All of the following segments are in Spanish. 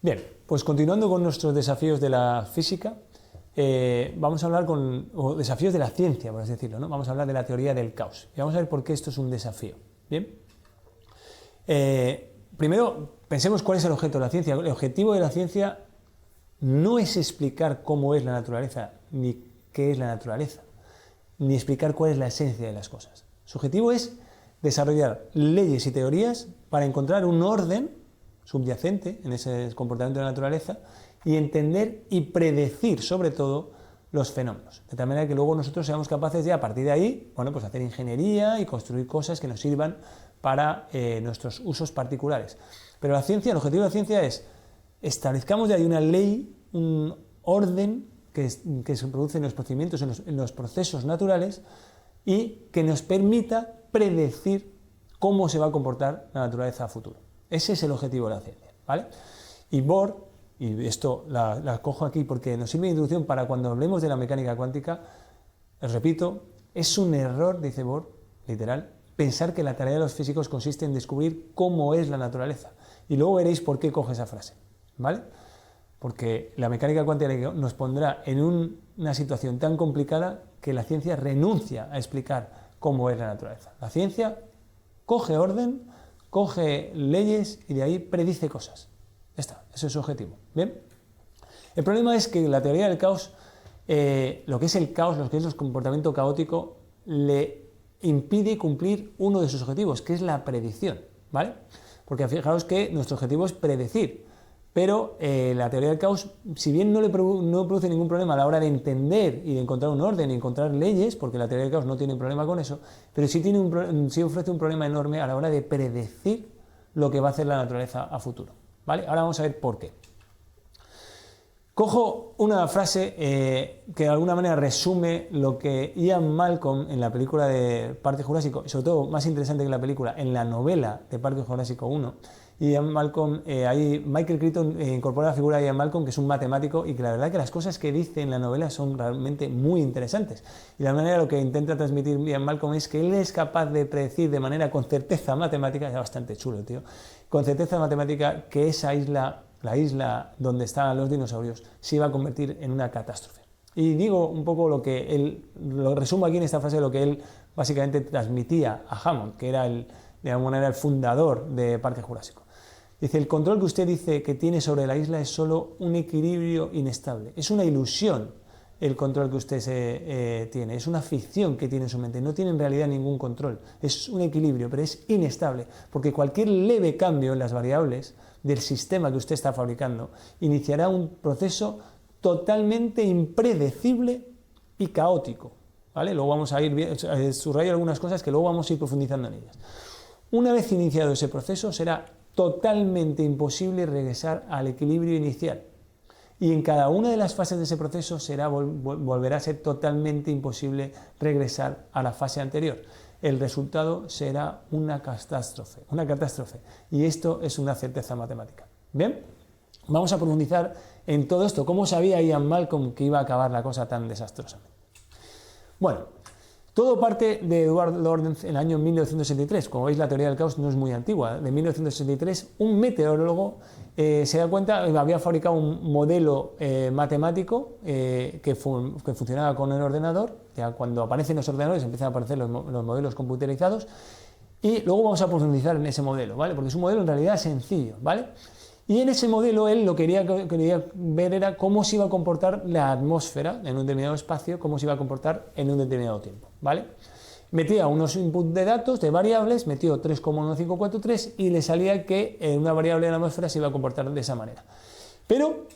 Bien, pues continuando con nuestros desafíos de la física, vamos a hablar o desafíos de la ciencia, por así decirlo, ¿no? Vamos a hablar de la teoría del caos y vamos a ver por qué esto es un desafío. Bien, primero pensemos cuál es el objeto de la ciencia. El objetivo de la ciencia no es explicar cómo es la naturaleza, ni qué es la naturaleza, ni explicar cuál es la esencia de las cosas. Su objetivo es desarrollar leyes y teorías para encontrar un orden subyacente en ese comportamiento de la naturaleza y entender y predecir sobre todo los fenómenos, de tal manera que luego nosotros seamos capaces de a partir de ahí, bueno, pues hacer ingeniería y construir cosas que nos sirvan para nuestros usos particulares. Pero la ciencia, el objetivo de la ciencia es establezcamos de ahí una ley, un orden que se produce en los procedimientos, en los procesos naturales y que nos permita predecir cómo se va a comportar la naturaleza a futuro. Ese es el objetivo de la ciencia, ¿vale? Y Bohr, y esto la cojo aquí porque nos sirve de introducción para cuando hablemos de la mecánica cuántica, os repito, es un error, dice Bohr, literal, pensar que la tarea de los físicos consiste en descubrir cómo es la naturaleza. Y luego veréis por qué coge esa frase, ¿vale? Porque la mecánica cuántica nos pondrá en una situación tan complicada que la ciencia renuncia a explicar cómo es la naturaleza. La ciencia coge orden, coge leyes y de ahí predice cosas. Ya está, ese es su objetivo. ¿Bien? El problema es que la teoría del caos, lo que es el caos, lo que es el comportamiento caótico, le impide cumplir uno de sus objetivos, que es la predicción, ¿vale? Porque fijaros que nuestro objetivo es predecir, pero la teoría del caos, si bien no produce ningún problema a la hora de entender y de encontrar un orden y encontrar leyes, porque la teoría del caos no tiene problema con eso, pero sí ofrece un problema enorme a la hora de predecir lo que va a hacer la naturaleza a futuro, ¿vale? Ahora vamos a ver por qué. Cojo una frase que de alguna manera resume lo que Ian Malcolm en la película de Parque Jurásico, y sobre todo más interesante que la película, en la novela de Parque Jurásico 1, Ian Malcolm, ahí Michael Crichton incorpora la figura de Ian Malcolm, que es un matemático, y que la verdad que las cosas que dice en la novela son realmente muy interesantes. Y la manera lo que intenta transmitir Ian Malcolm es que él es capaz de predecir de manera con certeza matemática, es bastante chulo, tío, con certeza matemática que esa isla, la isla donde estaban los dinosaurios, se iba a convertir en una catástrofe. Y digo un poco lo resumo aquí en esta frase, lo que él básicamente transmitía a Hammond, que era de alguna manera el fundador de Parque Jurásico. Dice, el control que usted dice que tiene sobre la isla es solo un equilibrio inestable. Es una ilusión el control que usted tiene, es una ficción que tiene en su mente, no tiene en realidad ningún control, es un equilibrio, pero es inestable, porque cualquier leve cambio en las variables del sistema que usted está fabricando iniciará un proceso totalmente impredecible y caótico, ¿vale? Luego vamos a subrayo algunas cosas que luego vamos a ir profundizando en ellas. Una vez iniciado ese proceso será totalmente imposible regresar al equilibrio inicial. Y en cada una de las fases de ese proceso volverá a ser totalmente imposible regresar a la fase anterior. El resultado será una catástrofe. Y esto es una certeza matemática. ¿Bien? Vamos a profundizar en todo esto. ¿Cómo sabía Ian Malcolm que iba a acabar la cosa tan desastrosamente? Bueno, todo parte de Edward Lorenz en el año 1963. Como veis, la teoría del caos no es muy antigua. De 1963, un meteorólogo se da cuenta que había fabricado un modelo matemático que funcionaba con el ordenador. Ya cuando aparecen los ordenadores empiezan a aparecer los modelos computerizados. Y luego vamos a profundizar en ese modelo, ¿vale? Porque es un modelo en realidad sencillo, ¿vale? Y en ese modelo él lo que quería ver era cómo se iba a comportar la atmósfera en un determinado espacio, cómo se iba a comportar en un determinado tiempo, ¿vale? Metía unos inputs de datos, de variables, metió 3,1543 y le salía que una variable de la atmósfera se iba a comportar de esa manera. Pero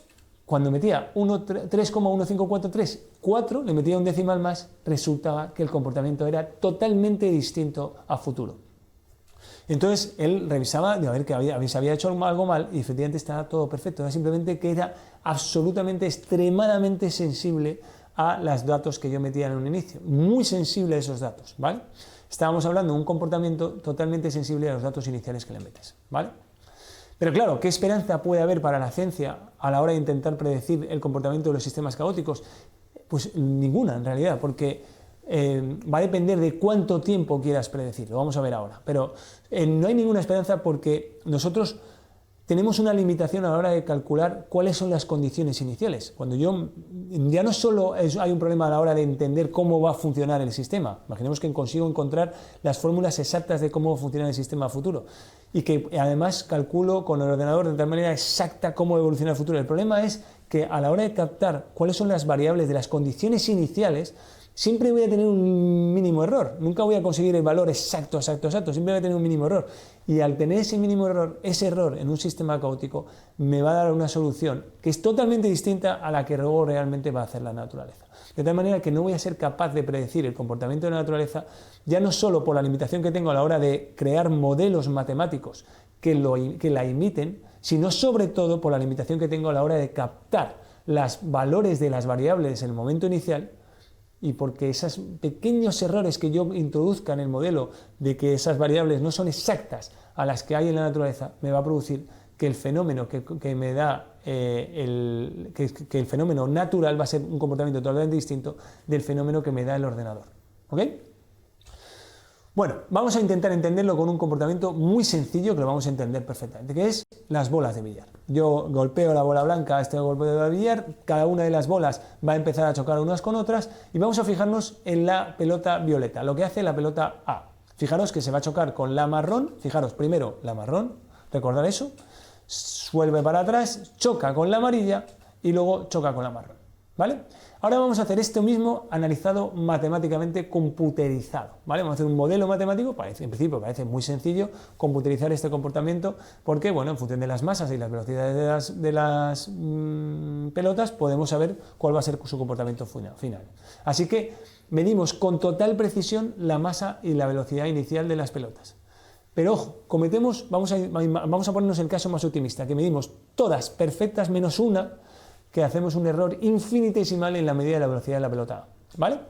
cuando metía 3,1543, 4, le metía un decimal más, resultaba que el comportamiento era totalmente distinto a futuro. Entonces él revisaba a ver que se había hecho algo mal y efectivamente estaba todo perfecto. Era simplemente que era absolutamente, extremadamente sensible a los datos que yo metía en un inicio. Muy sensible a esos datos, ¿vale? Estábamos hablando de un comportamiento totalmente sensible a los datos iniciales que le metes, ¿vale? Pero claro, ¿qué esperanza puede haber para la ciencia a la hora de intentar predecir el comportamiento de los sistemas caóticos? Pues ninguna, en realidad, porque va a depender de cuánto tiempo quieras predecir, lo vamos a ver ahora, pero no hay ninguna esperanza porque nosotros tenemos una limitación a la hora de calcular cuáles son las condiciones iniciales. Cuando ya no solo hay un problema a la hora de entender cómo va a funcionar el sistema, imaginemos que consigo encontrar las fórmulas exactas de cómo va a funcionar el sistema futuro y que además calculo con el ordenador de tal manera exacta cómo evoluciona el futuro. El problema es que a la hora de captar cuáles son las variables de las condiciones iniciales, siempre voy a tener un mínimo error, nunca voy a conseguir el valor exacto, siempre voy a tener un mínimo error. Y al tener ese mínimo error, ese error en un sistema caótico, me va a dar una solución que es totalmente distinta a la que luego realmente va a hacer la naturaleza. De tal manera que no voy a ser capaz de predecir el comportamiento de la naturaleza, ya no solo por la limitación que tengo a la hora de crear modelos matemáticos que la imiten, sino sobre todo por la limitación que tengo a la hora de captar los valores de las variables en el momento inicial, y porque esos pequeños errores que yo introduzca en el modelo de que esas variables no son exactas a las que hay en la naturaleza, me va a producir que el fenómeno que me da que el fenómeno natural va a ser un comportamiento totalmente distinto del fenómeno que me da el ordenador. ¿Ok? Bueno, vamos a intentar entenderlo con un comportamiento muy sencillo que lo vamos a entender perfectamente, que es las bolas de billar. Yo golpeo la bola blanca, este golpe de billar, cada una de las bolas va a empezar a chocar unas con otras y vamos a fijarnos en la pelota violeta, lo que hace la pelota A. Fijaros que se va a chocar con la marrón, fijaros primero la marrón, recordad eso, vuelve para atrás, choca con la amarilla y luego choca con la marrón, ¿vale? Ahora vamos a hacer esto mismo analizado matemáticamente, computerizado, ¿vale? Vamos a hacer un modelo matemático, en principio parece muy sencillo computerizar este comportamiento porque, bueno, en función de las masas y las velocidades de las pelotas podemos saber cuál va a ser su comportamiento final. Así que medimos con total precisión la masa y la velocidad inicial de las pelotas. Pero ojo, vamos a ponernos el caso más optimista, que medimos todas perfectas menos una, que hacemos un error infinitesimal en la medida de la velocidad de la pelota, ¿vale?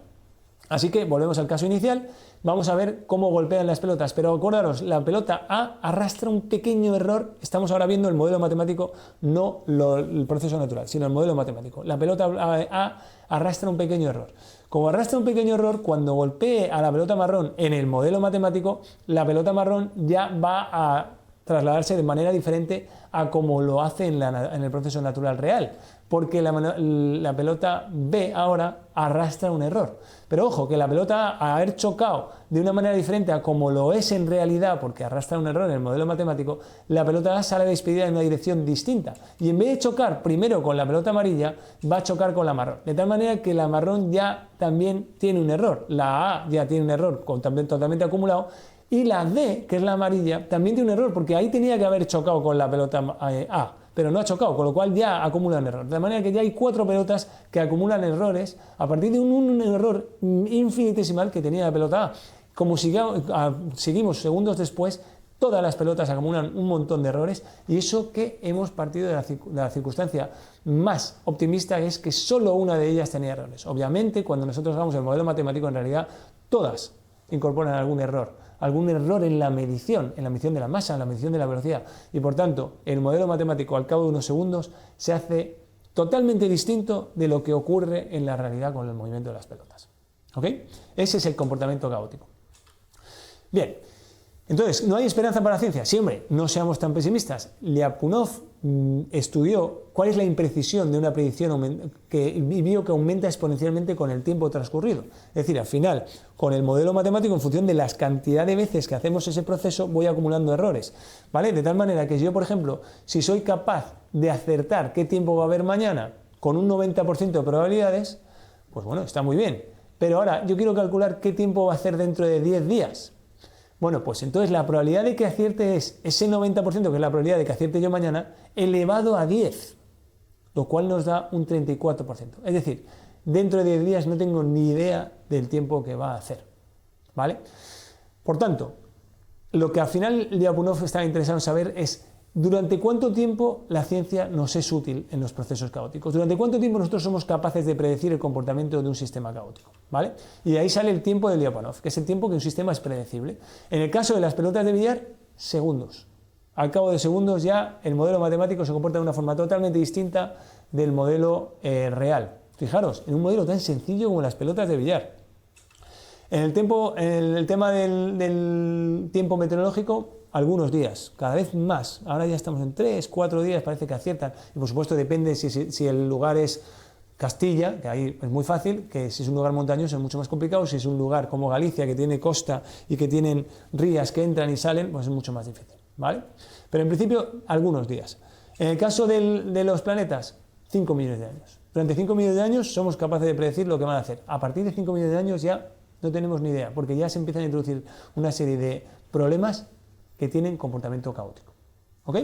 Así que volvemos al caso inicial, vamos a ver cómo golpean las pelotas, pero acordaros, la pelota A arrastra un pequeño error, estamos ahora viendo el modelo matemático, no el proceso natural, sino el modelo matemático. La pelota A arrastra un pequeño error. Como arrastra un pequeño error, cuando golpee a la pelota marrón en el modelo matemático, la pelota marrón ya va a trasladarse de manera diferente a como lo hace en el proceso natural real, porque la pelota B ahora arrastra un error. Pero ojo, que la pelota A, al haber chocado de una manera diferente a como lo es en realidad, porque arrastra un error en el modelo matemático, la pelota A sale despedida en una dirección distinta. Y en vez de chocar primero con la pelota amarilla, va a chocar con la marrón. De tal manera que la marrón ya también tiene un error. La A ya tiene un error totalmente acumulado. Y la D, que es la amarilla, también tiene un error, porque ahí tenía que haber chocado con la pelota A, pero no ha chocado, con lo cual ya acumula un error. De manera que ya hay 4 pelotas que acumulan errores a partir de un error infinitesimal que tenía la pelota A. Como seguimos segundos después, todas las pelotas acumulan un montón de errores, y eso que hemos partido de la circunstancia más optimista, es que solo una de ellas tenía errores. Obviamente, cuando nosotros hagamos el modelo matemático, en realidad todas incorporan algún error en la medición de la masa, en la medición de la velocidad, y por tanto el modelo matemático al cabo de unos segundos se hace totalmente distinto de lo que ocurre en la realidad con el movimiento de las pelotas. ¿Ok? Ese es el comportamiento caótico. Bien, entonces, ¿no hay esperanza para la ciencia? Sí, hombre, no seamos tan pesimistas. Lyapunov estudió cuál es la imprecisión de una predicción y vio que aumenta exponencialmente con el tiempo transcurrido. Es decir, al final, con el modelo matemático, en función de la cantidad de veces que hacemos ese proceso, voy acumulando errores, ¿vale? De tal manera que yo, por ejemplo, si soy capaz de acertar qué tiempo va a haber mañana con un 90% de probabilidades, pues bueno, está muy bien. Pero ahora yo quiero calcular qué tiempo va a hacer dentro de 10 días. Bueno, pues entonces la probabilidad de que acierte es ese 90%, que es la probabilidad de que acierte yo mañana, elevado a 10, lo cual nos da un 34%. Es decir, dentro de 10 días no tengo ni idea del tiempo que va a hacer, ¿vale? Por tanto, lo que al final Lyapunov está interesado en saber es durante cuánto tiempo la ciencia nos es útil en los procesos caóticos, durante cuánto tiempo nosotros somos capaces de predecir el comportamiento de un sistema caótico, ¿vale? Y de ahí sale el tiempo de Lyapunov, que es el tiempo que un sistema es predecible. En el caso de las pelotas de billar, segundos. Al cabo de segundos ya el modelo matemático se comporta de una forma totalmente distinta del modelo real. Fijaros, en un modelo tan sencillo como las pelotas de billar. En el tema del tiempo meteorológico, algunos días, cada vez más. Ahora ya estamos en 3, 4 días, parece que aciertan. Y por supuesto depende si el lugar es Castilla, que ahí es muy fácil, que si es un lugar montañoso es mucho más complicado, si es un lugar como Galicia, que tiene costa y que tienen rías que entran y salen, pues es mucho más difícil, ¿vale? Pero en principio, algunos días. En el caso de los planetas, 5 millones de años. Durante 5 millones de años somos capaces de predecir lo que van a hacer. A partir de 5 millones de años ya no tenemos ni idea, porque ya se empiezan a introducir una serie de problemas que tienen comportamiento caótico. ¿Ok?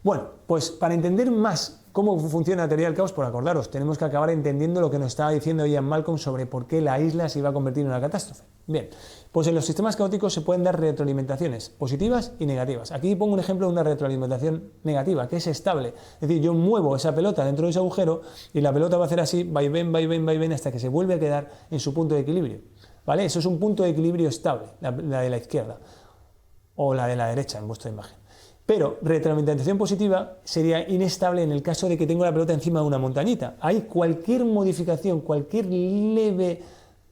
Bueno, pues para entender más cómo funciona la teoría del caos, por acordaros, tenemos que acabar entendiendo lo que nos estaba diciendo Ian Malcolm sobre por qué la isla se iba a convertir en una catástrofe. Bien, pues en los sistemas caóticos se pueden dar retroalimentaciones positivas y negativas. Aquí pongo un ejemplo de una retroalimentación negativa, que es estable. Es decir, yo muevo esa pelota dentro de ese agujero y la pelota va a hacer así, va y ven, hasta que se vuelve a quedar en su punto de equilibrio. ¿Vale? Eso es un punto de equilibrio estable, la de la izquierda o la de la derecha en vuestra imagen. Pero retroalimentación positiva sería inestable en el caso de que tengo la pelota encima de una montañita. Ahí cualquier modificación, cualquier leve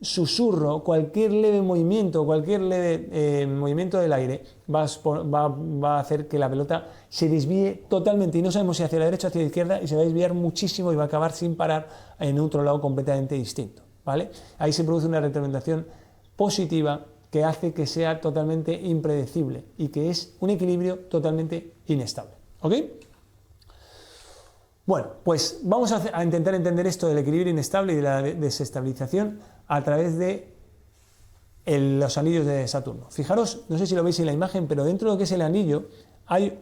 susurro, cualquier leve movimiento, cualquier leve movimiento del aire va a hacer que la pelota se desvíe totalmente y no sabemos si hacia la derecha o hacia la izquierda y se va a desviar muchísimo y va a acabar sin parar en otro lado completamente distinto, ¿vale? Ahí se produce una retroalimentación positiva que hace que sea totalmente impredecible y que es un equilibrio totalmente inestable. ¿Ok? Bueno, pues vamos a intentar entender esto del equilibrio inestable y de la desestabilización a través de los anillos de Saturno. Fijaros, no sé si lo veis en la imagen, pero dentro de lo que es el anillo hay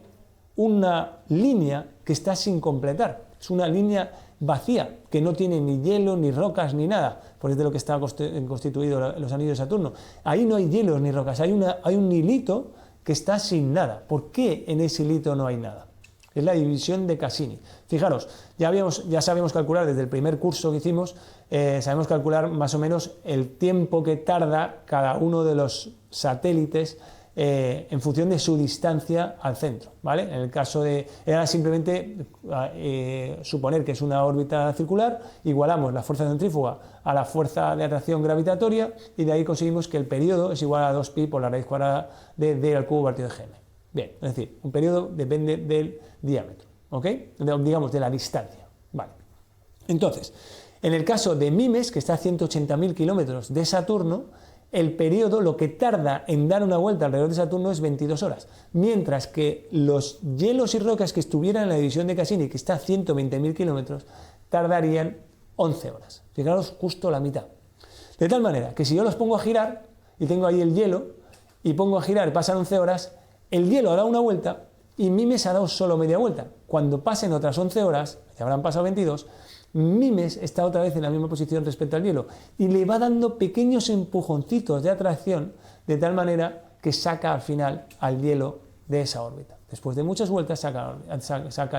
una línea que está sin completar. Es una línea vacía, que no tiene ni hielo, ni rocas, ni nada, pues es de lo que está constituido los anillos de Saturno. Ahí no hay hielos ni rocas, hay un hilito que está sin nada. ¿Por qué en ese hilito no hay nada? Es la división de Cassini. Fijaros, ya sabemos calcular desde el primer curso que hicimos, sabemos calcular más o menos el tiempo que tarda cada uno de los satélites en función de su distancia al centro, ¿vale? En el caso era simplemente suponer que es una órbita circular, igualamos la fuerza centrífuga a la fuerza de atracción gravitatoria y de ahí conseguimos que el periodo es igual a 2pi por la raíz cuadrada de d al cubo partido de gm. Bien, es decir, un periodo depende del diámetro, ¿ok? Digamos, de la distancia, ¿vale? Entonces, en el caso de Mimes, que está a 180.000 kilómetros de Saturno, el periodo, lo que tarda en dar una vuelta alrededor de Saturno es 22 horas, mientras que los hielos y rocas que estuvieran en la división de Cassini, que está a 120.000 kilómetros, tardarían 11 horas. Fijaros, justo la mitad. De tal manera que si yo los pongo a girar, y tengo ahí el hielo, y pongo a girar, pasan 11 horas, el hielo ha dado una vuelta y Mimes ha dado solo media vuelta. Cuando pasen otras 11 horas, ya habrán pasado 22, Mimes está otra vez en la misma posición respecto al hielo y le va dando pequeños empujoncitos de atracción de tal manera que saca al final al hielo de esa órbita. Después de muchas vueltas saca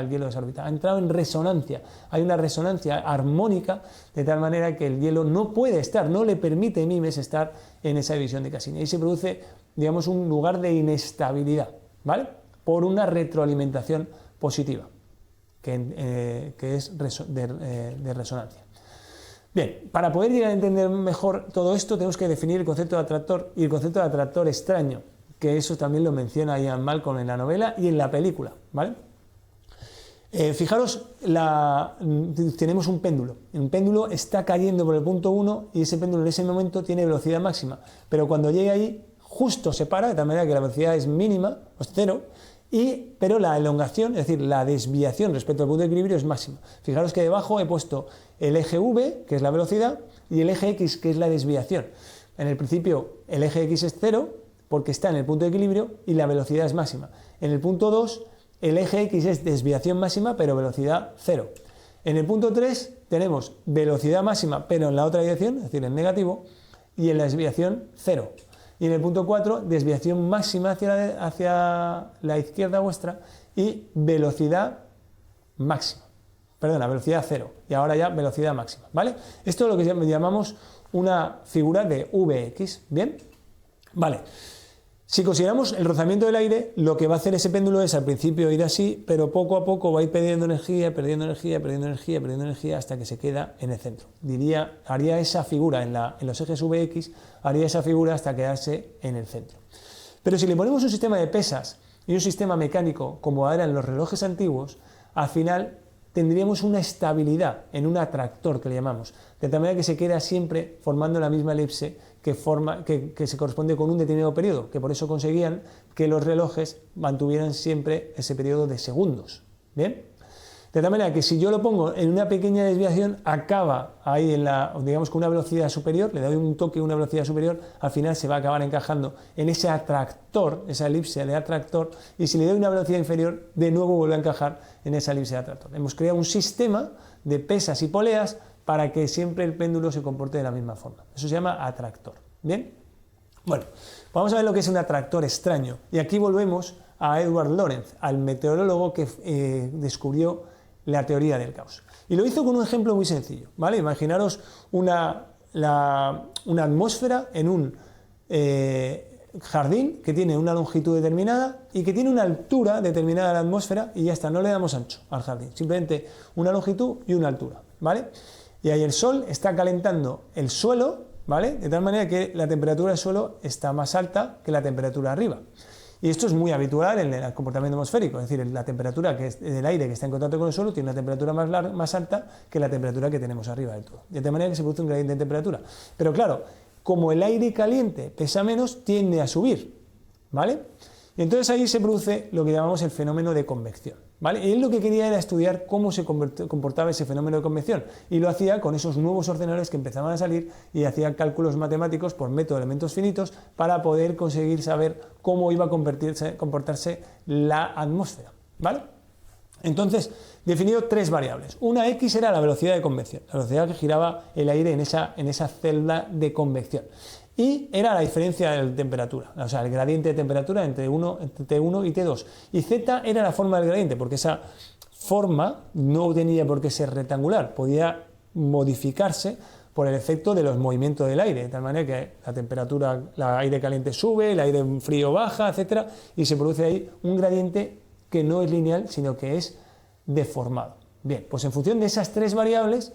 el hielo de esa órbita. Ha entrado en resonancia, hay una resonancia armónica de tal manera que el hielo no puede estar, no le permite a Mimes estar en esa división de Cassini. Ahí se produce, digamos, un lugar de inestabilidad, ¿vale? Por una retroalimentación positiva. Que es de resonancia. Bien, para poder llegar a entender mejor todo esto tenemos que definir el concepto de atractor y el concepto de atractor extraño, que eso también lo menciona Ian Malcolm en la novela y en la película, ¿vale? Fijaros, tenemos un péndulo está cayendo por el punto 1 y ese péndulo en ese momento tiene velocidad máxima, pero cuando llega ahí justo se para, de tal manera que la velocidad es mínima, o es cero, pero la elongación, es decir, la desviación respecto al punto de equilibrio es máxima. Fijaros que debajo he puesto el eje V, que es la velocidad, y el eje X, que es la desviación. En el principio el eje X es 0, porque está en el punto de equilibrio y la velocidad es máxima. En el punto 2, el eje X es desviación máxima, pero velocidad 0. En el punto 3 tenemos velocidad máxima, pero en la otra dirección, es decir, en negativo, y en la desviación 0. Y en el punto 4, desviación máxima hacia la izquierda vuestra y velocidad máxima. Perdona, velocidad 0. Y ahora ya velocidad máxima, ¿vale? Esto es lo que llamamos una figura de Vx, ¿bien? Vale. Si consideramos el rozamiento del aire, lo que va a hacer ese péndulo es al principio ir así, pero poco a poco va a ir perdiendo energía hasta que se queda en el centro. Haría esa figura en los ejes Vx, haría esa figura hasta quedarse en el centro. Pero si le ponemos un sistema de pesas y un sistema mecánico como eran los relojes antiguos, al final tendríamos una estabilidad en un atractor que le llamamos, de tal manera que se queda siempre formando la misma elipse que se corresponde con un determinado periodo, que por eso conseguían que los relojes mantuvieran siempre ese periodo de segundos. ¿Bien? De tal manera que si yo lo pongo en una pequeña desviación, acaba ahí digamos, con una velocidad superior, le doy un toque a una velocidad superior, al final se va a acabar encajando en ese atractor, esa elipse de atractor, y si le doy una velocidad inferior, de nuevo vuelve a encajar en esa elipse de atractor. Hemos creado un sistema de pesas y poleas para que siempre el péndulo se comporte de la misma forma. Eso se llama atractor. ¿Bien? Bueno, vamos a ver lo que es un atractor extraño. Y aquí volvemos a Edward Lorenz, al meteorólogo que descubrió la teoría del caos. Y lo hizo con un ejemplo muy sencillo, ¿vale? Imaginaros una atmósfera en un jardín que tiene una longitud determinada y que tiene una altura determinada de la atmósfera y ya está, no le damos ancho al jardín, simplemente una longitud y una altura, ¿vale? Y ahí el sol está calentando el suelo, ¿vale? De tal manera que la temperatura del suelo está más alta que la temperatura arriba. Y esto es muy habitual en el comportamiento atmosférico, es decir, la temperatura del aire que está en contacto con el suelo tiene una temperatura más alta que la temperatura que tenemos arriba del todo. De tal manera que se produce un gradiente de temperatura. Pero claro, como el aire caliente pesa menos, tiende a subir, ¿vale? Y entonces ahí se produce lo que llamamos el fenómeno de convección, ¿vale? Y él lo que quería era estudiar cómo se comportaba ese fenómeno de convección, y lo hacía con esos nuevos ordenadores que empezaban a salir y hacía cálculos matemáticos por método de elementos finitos para poder conseguir saber cómo iba a comportarse la atmósfera, ¿vale? Entonces, definió tres variables. Una X era la velocidad de convección, la velocidad que giraba el aire en esa celda de convección. Y era la diferencia de temperatura, o sea, el gradiente de temperatura entre T1 y T2. Y Z era la forma del gradiente, porque esa forma no tenía por qué ser rectangular, podía modificarse por el efecto de los movimientos del aire, de tal manera que la temperatura, el aire caliente sube, el aire frío baja, etc. Y se produce ahí un gradiente que no es lineal, sino que es deformado. Bien, pues en función de esas tres variables,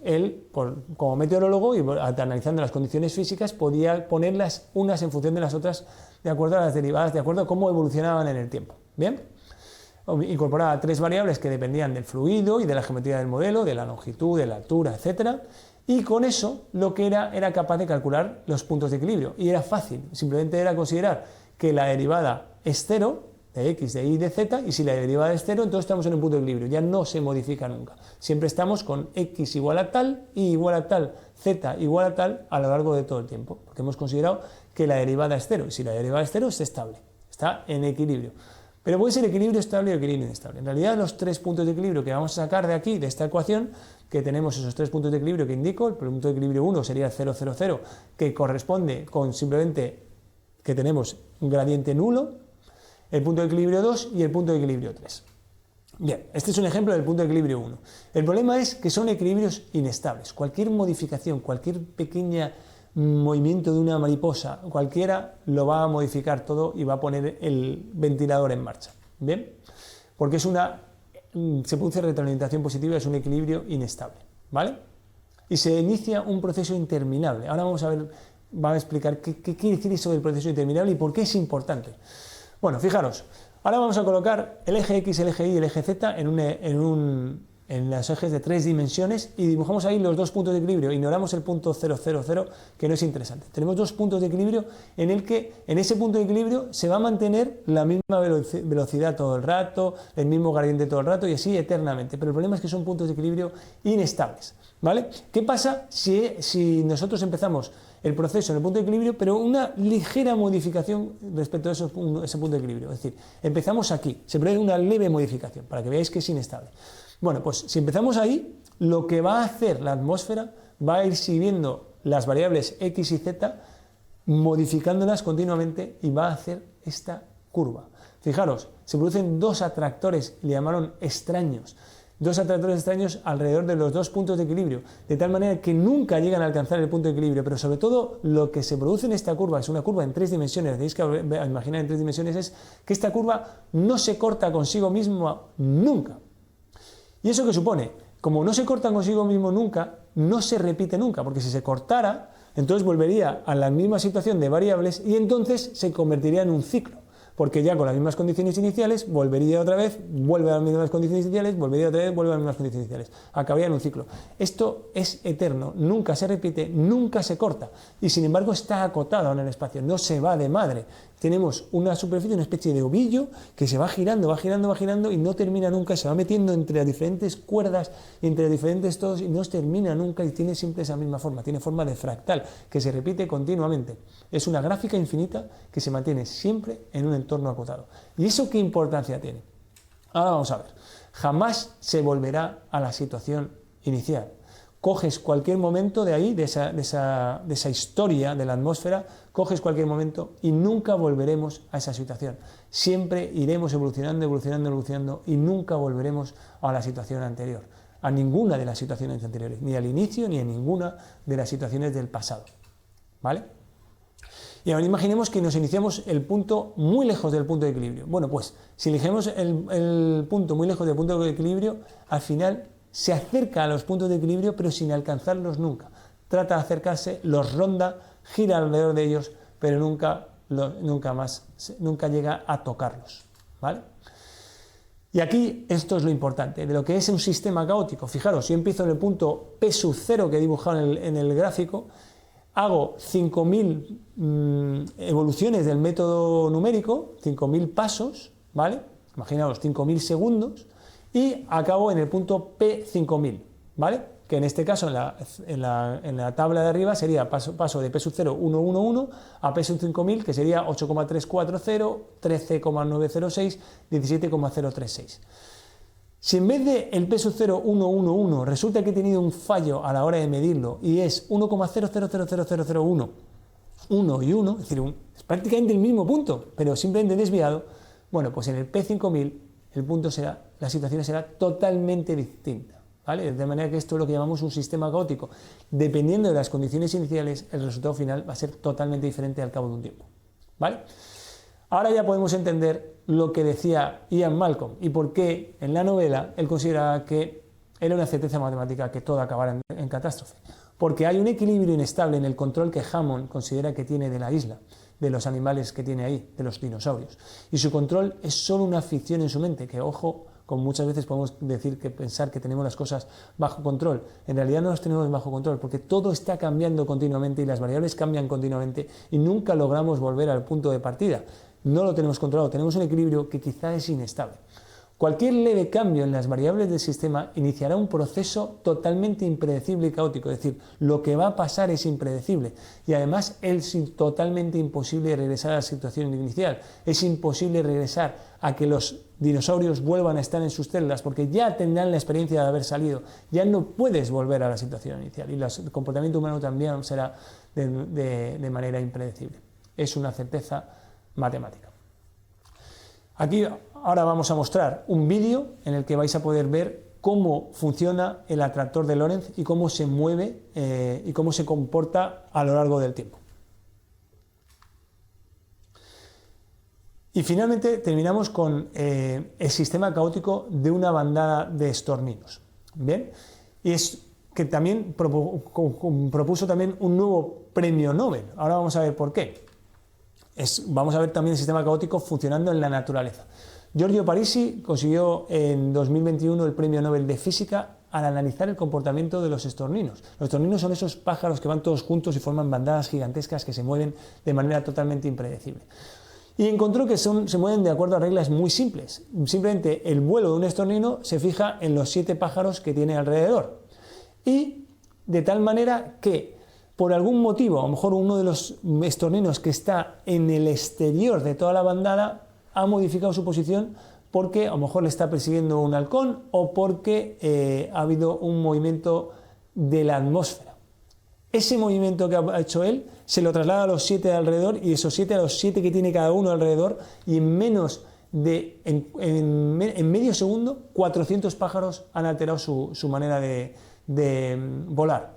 él, como meteorólogo y analizando las condiciones físicas, podía ponerlas unas en función de las otras, de acuerdo a las derivadas, de acuerdo a cómo evolucionaban en el tiempo. Bien, incorporaba tres variables que dependían del fluido y de la geometría del modelo, de la longitud, de la altura, etc. Y con eso lo que era capaz de calcular los puntos de equilibrio. Y era fácil, simplemente era considerar que la derivada es cero, de x, de y, de z, y si la derivada es cero, entonces estamos en un punto de equilibrio, ya no se modifica nunca. Siempre estamos con x igual a tal, y igual a tal, z igual a tal, a lo largo de todo el tiempo, porque hemos considerado que la derivada es cero, y si la derivada es cero, es estable, está en equilibrio. Pero puede ser equilibrio estable o equilibrio inestable. En realidad, los tres puntos de equilibrio que vamos a sacar de aquí, de esta ecuación, que tenemos esos tres puntos de equilibrio que indico, el punto de equilibrio 1 sería 0, 0, 0, que corresponde con simplemente que tenemos un gradiente nulo, el punto de equilibrio 2 y el punto de equilibrio 3. Bien, este es un ejemplo del punto de equilibrio 1. El problema es que son equilibrios inestables. Cualquier modificación, cualquier pequeño movimiento de una mariposa, cualquiera lo va a modificar todo y va a poner el ventilador en marcha. Bien, porque se produce retroalimentación positiva, es un equilibrio inestable, ¿vale? Y se inicia un proceso interminable. Ahora vamos a explicar qué quiere decir eso del proceso interminable y por qué es importante. Bueno, fijaros, ahora vamos a colocar el eje X, el eje Y y el eje Z en los ejes de tres dimensiones y dibujamos ahí los dos puntos de equilibrio. Ignoramos el punto 0, 0, 0, que no es interesante. Tenemos dos puntos de equilibrio en el que en ese punto de equilibrio se va a mantener la misma velocidad todo el rato, el mismo gradiente todo el rato y así eternamente. Pero el problema es que son puntos de equilibrio inestables, ¿vale? ¿Qué pasa si nosotros empezamos el proceso en el punto de equilibrio, pero una ligera modificación respecto a ese punto de equilibrio? Es decir, empezamos aquí, se produce una leve modificación, para que veáis que es inestable. Bueno, pues si empezamos ahí, lo que va a hacer la atmósfera va a ir siguiendo las variables X y Z, modificándolas continuamente y va a hacer esta curva. Fijaros, se producen dos atractores, le llamaron extraños, dos atractores extraños alrededor de los dos puntos de equilibrio, de tal manera que nunca llegan a alcanzar el punto de equilibrio, pero sobre todo lo que se produce en esta curva, es una curva en tres dimensiones, tenéis que imaginar en tres dimensiones, es que esta curva no se corta consigo misma nunca. ¿Y eso qué supone? Como no se corta consigo mismo nunca, no se repite nunca, porque si se cortara, Entonces volvería a la misma situación de variables y entonces se convertiría en un ciclo, porque ya con las mismas condiciones iniciales volvería otra vez, vuelve a las mismas condiciones iniciales, volvería otra vez, vuelve a las mismas condiciones iniciales. Acabaría en un ciclo. Esto es eterno, nunca se repite, nunca se corta y sin embargo está acotado en el espacio, no se va de madre. Tenemos una superficie, una especie de ovillo que se va girando, va girando, va girando y no termina nunca, se va metiendo entre las diferentes cuerdas, entre diferentes todos y no termina nunca y tiene siempre esa misma forma, tiene forma de fractal que se repite continuamente. Es una gráfica infinita que se mantiene siempre en un entorno acotado. ¿Y eso qué importancia tiene? Ahora vamos a ver. Jamás se volverá a la situación inicial. Coges cualquier momento de ahí, de esa historia de la atmósfera, coges cualquier momento y nunca volveremos a esa situación. Siempre iremos evolucionando, evolucionando, evolucionando y nunca volveremos a la situación anterior, a ninguna de las situaciones anteriores, ni al inicio ni a ninguna de las situaciones del pasado. ¿Vale? Y ahora imaginemos que nos iniciamos el punto muy lejos del punto de equilibrio. Bueno, pues si elegimos el punto muy lejos del punto de equilibrio, al final se acerca a los puntos de equilibrio pero sin alcanzarlos nunca. Trata de acercarse, los ronda, gira alrededor de ellos, pero nunca llega a tocarlos. ¿Vale? Y aquí esto es lo importante, de lo que es un sistema caótico. Fijaros, yo empiezo en el punto P sub 0 que he dibujado en el gráfico, hago 5.000 evoluciones del método numérico, 5.000 pasos, ¿vale? Imaginaos 5.000 segundos, y acabo en el punto P5000, ¿vale? Que en este caso en la tabla de arriba sería paso de P sub 0, 1, 1, 1 a P sub 5000, que sería 8,340, 13,906, 17,036. Si en vez de el P sub 0, 1, 1, 1 resulta que he tenido un fallo a la hora de medirlo y es 1,000001, 1 y 1, es decir, es prácticamente el mismo punto, pero simplemente desviado, bueno, pues en el P5000 la situación será totalmente distinta, ¿vale? De manera que esto es lo que llamamos un sistema caótico. Dependiendo de las condiciones iniciales, el resultado final va a ser totalmente diferente al cabo de un tiempo, ¿vale? Ahora ya podemos entender lo que decía Ian Malcolm y por qué en la novela él consideraba que era una certeza matemática que todo acabara en catástrofe. Porque hay un equilibrio inestable en el control que Hammond considera que tiene de la isla, de los animales que tiene ahí, de los dinosaurios. Y su control es solo una ficción en su mente, que ojo, como muchas veces podemos pensar que tenemos las cosas bajo control. En realidad no las tenemos bajo control, porque todo está cambiando continuamente y las variables cambian continuamente y nunca logramos volver al punto de partida. No lo tenemos controlado, tenemos un equilibrio que quizá es inestable. Cualquier leve cambio en las variables del sistema iniciará un proceso totalmente impredecible y caótico, es decir, lo que va a pasar es impredecible y además es totalmente imposible regresar a la situación inicial, es imposible regresar a que los dinosaurios vuelvan a estar en sus celdas porque ya tendrán la experiencia de haber salido, ya no puedes volver a la situación inicial y el comportamiento humano también será de manera impredecible. Es una certeza matemática. Aquí ahora vamos a mostrar un vídeo en el que vais a poder ver cómo funciona el atractor de Lorentz y cómo se mueve y cómo se comporta a lo largo del tiempo. Y finalmente terminamos con el sistema caótico de una bandada de estorninos. ¿Bien? Y es que también propuso también un nuevo premio Nobel. Ahora vamos a ver por qué. Vamos a ver también el sistema caótico funcionando en la naturaleza. Giorgio Parisi consiguió en 2021 el premio Nobel de Física al analizar el comportamiento de los estorninos. Los estorninos son esos pájaros que van todos juntos y forman bandadas gigantescas que se mueven de manera totalmente impredecible. Y encontró que se mueven de acuerdo a reglas muy simples. Simplemente el vuelo de un estornino se fija en los 7 pájaros que tiene alrededor. Y de tal manera que por algún motivo, a lo mejor uno de los estorninos que está en el exterior de toda la bandada ha modificado su posición porque a lo mejor le está persiguiendo un halcón o porque ha habido un movimiento de la atmósfera. Ese movimiento que ha hecho él se lo traslada a los 7 de alrededor y esos 7 a los 7 que tiene cada uno alrededor y en medio segundo 400 pájaros han alterado su manera de volar.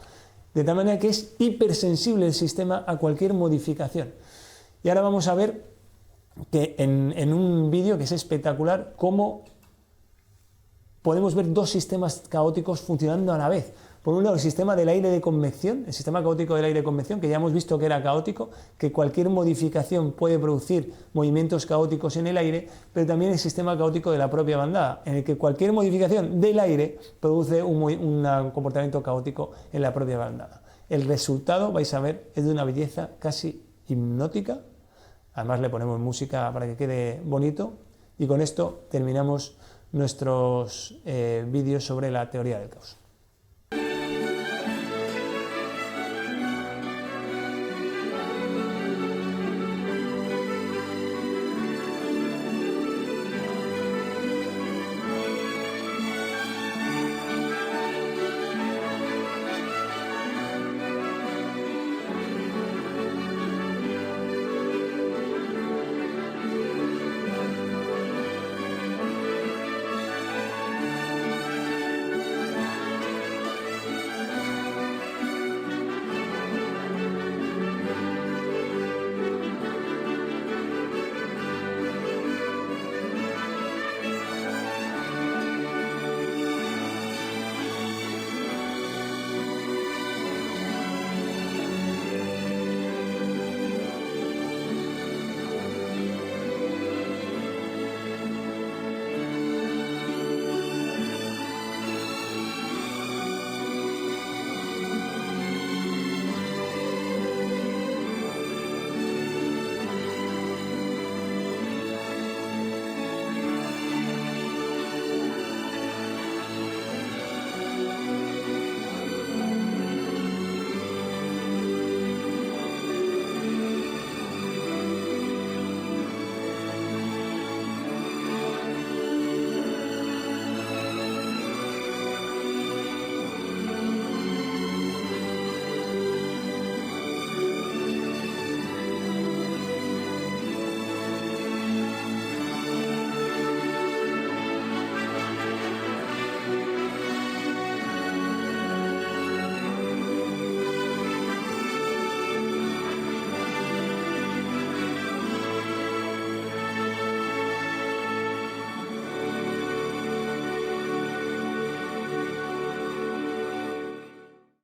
De tal manera que es hipersensible el sistema a cualquier modificación. Y ahora vamos a ver que en un vídeo que es espectacular cómo podemos ver dos sistemas caóticos funcionando a la vez. Por un lado, el sistema del aire de convección, el sistema caótico del aire de convección, que ya hemos visto que era caótico, que cualquier modificación puede producir movimientos caóticos en el aire, pero también el sistema caótico de la propia bandada, en el que cualquier modificación del aire produce un comportamiento caótico en la propia bandada. El resultado, vais a ver, es de una belleza casi hipnótica. Además le ponemos música para que quede bonito. Y con esto terminamos nuestros vídeos sobre la teoría del caos.